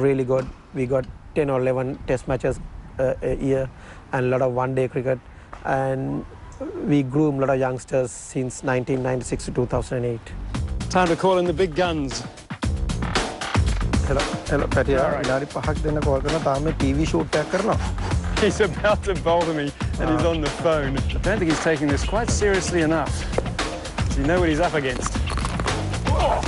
really good. We got 10 or 11 test matches a year and a lot of one-day cricket. And we groom a lot of youngsters since 1996 to 2008. Time to call in the big guns. Hello, Patty. TV shoot. He's about to bowl to me and he's on the phone. I don't think he's taking this quite seriously enough. Does he know what he's up against? Oh.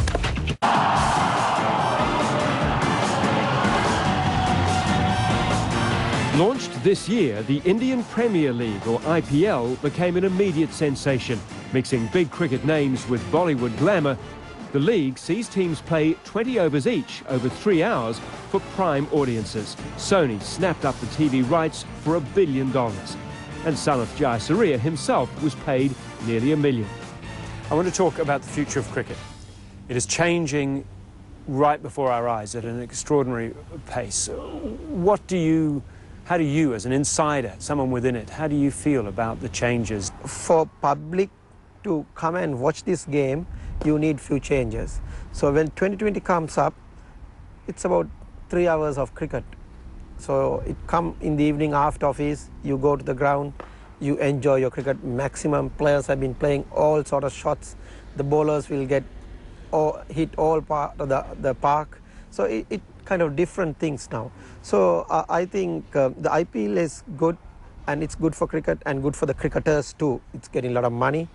Launched this year, the Indian Premier League, or IPL, became an immediate sensation. Mixing big cricket names with Bollywood glamour, the league sees teams play 20 overs each over 3 hours for prime audiences. Sony snapped up the TV rights for $1 billion. And sanath Jayasuriya himself was paid nearly $1 million. I want to talk about the future of cricket. It is changing right before our eyes at an extraordinary pace. How do you, as an insider, someone within it, how do you feel about the changes? For public to come and watch this game, you need few changes. So when 2020 comes up, it's about 3 hours of cricket. So it come in the evening after office, you go to the ground, you enjoy your cricket maximum. Players have been playing all sort of shots. The bowlers will hit all part of the park. So it kind of different things now. So I think the IPL is good, and it's good for cricket and good for the cricketers too. It's getting a lot of money.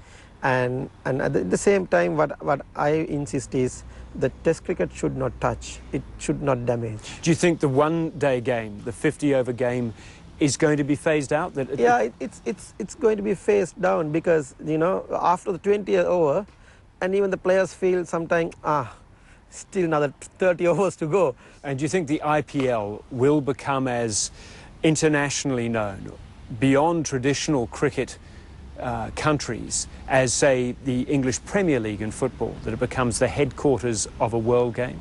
And at the same time, what I insist is the test cricket should not touch. It should not damage. Do you think the one-day game, the 50-over game, is going to be phased out? Yeah, it's going to be phased down because, you know, after the 20th over, and even the players feel sometimes, still another 30 overs to go. And do you think the IPL will become as internationally known, beyond traditional cricket countries, as, say, the English Premier League in football, that it becomes the headquarters of a world game?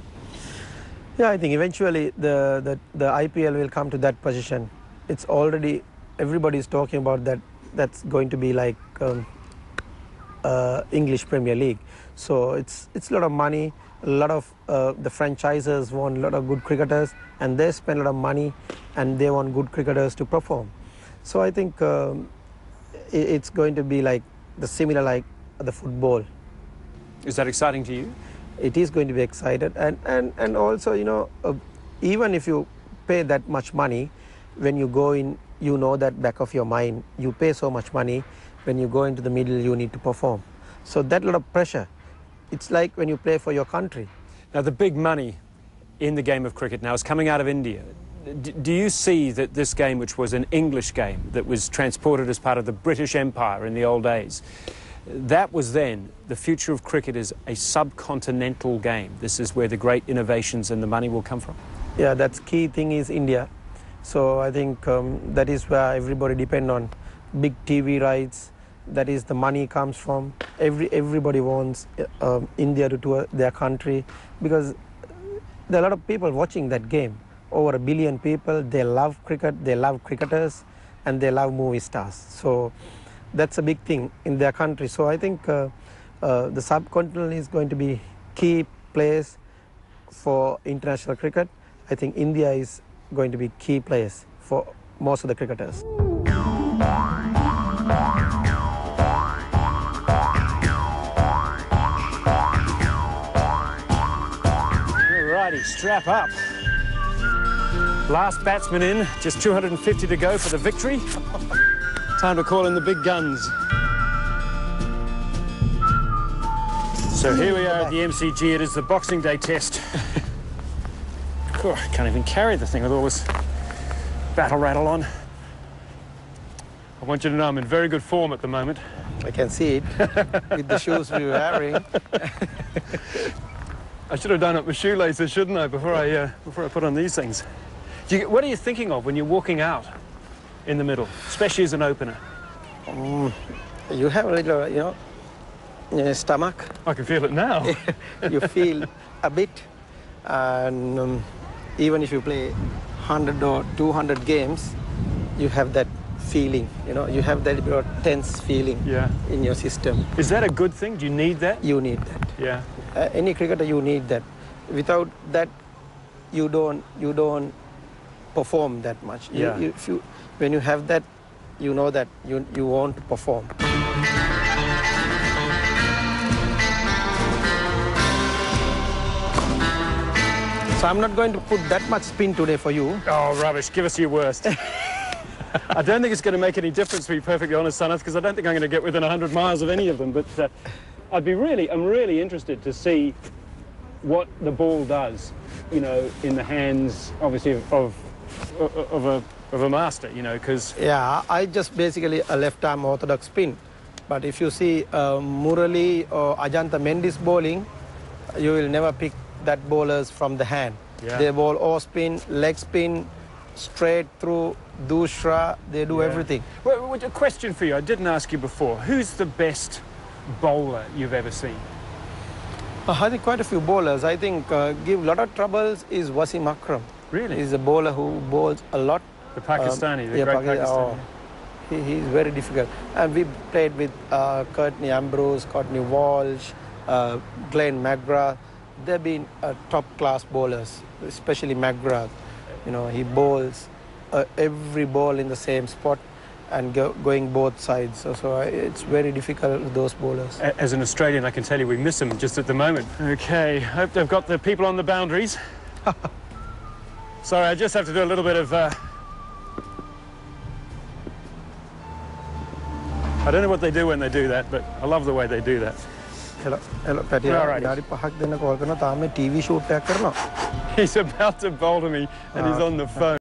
Yeah, I think eventually the IPL will come to that position. It's already, everybody's talking about that. That's going to be like English Premier League. So it's a lot of money. A lot of the franchises want a lot of good cricketers, and they spend a lot of money, and they want good cricketers to perform. So I think it's going to be like similar like the football. Is that exciting to you? It is going to be excited, and also, you know, even if you pay that much money, when you go in, you know that back of your mind, you pay so much money. When you go into the middle, you need to perform. So that lot of pressure. It's like when you play for your country. Now, the big money in the game of cricket now is coming out of India. Do you see that this game, which was an English game that was transported as part of the British Empire in the old days, that was then, the future of cricket is a subcontinental game. This is where the great innovations and the money will come from? Yeah, that's key thing is India. So I think that is where everybody depend on big TV rights. That is the money comes from. Everybody wants India to tour their country because there are a lot of people watching that game. Over 1 billion people. They love cricket, they love cricketers, and they love movie stars. So that's a big thing in their country. So I think the subcontinent is going to be key place for international cricket. I think India is going to be key place for most of the cricketers. Alrighty, strap up. Last batsman in, just 250 to go for the victory. Time to call in the big guns. So here we are at the MCG. It is the Boxing Day test. Oh, I can't even carry the thing with all this battle rattle on. I want you to know I'm in very good form at the moment. I can see it with the shoes we were wearing. I should have done up my shoelaces, shouldn't I, before I put on these things. What are you thinking of when you're walking out in the middle, especially as an opener? You have a little, you know, in your stomach. I can feel it now. You feel a bit, and even if you play 100 or 200 games, you have that feeling, you know, you have that little tense feeling in your system. Is that a good thing? Do you need that? You need that. Yeah. Any cricketer, you need that. Without that, you don't perform that much. Yeah. When you have that, you know that you won't perform. So I'm not going to put that much spin today for you. Oh, rubbish. Give us your worst. I don't think it's going to make any difference, to be perfectly honest, Sanath, because I don't think I'm going to get within 100 miles of any of them. But I'm really interested to see what the ball does, you know, in the hands, obviously, of a master, you know, because... Yeah, I just basically a left-arm orthodox spin. But if you see Murali or Ajanta Mendes bowling, you will never pick that bowlers from the hand. Yeah. They bowl or spin, leg spin, straight through, dusra, they do everything. Well, a question for you, I didn't ask you before. Who's the best bowler you've ever seen? I think quite a few bowlers. I think give a lot of troubles is Wasim Akram. Really? He's a bowler who bowls a lot. The Pakistani, the great Pakistani. Oh, he's very difficult. And we played with Courtney Ambrose, Courtney Walsh, Glenn McGrath. They've been top-class bowlers, especially McGrath. You know, he bowls every ball in the same spot and going both sides. So it's very difficult with those bowlers. As an Australian, I can tell you we miss them just at the moment. Okay, hope they've got the people on the boundaries. Sorry, I just have to do a little bit of... I don't know what they do when they do that, but I love the way they do that. Hello, Patty. He's about to bowl to me and he's on the phone.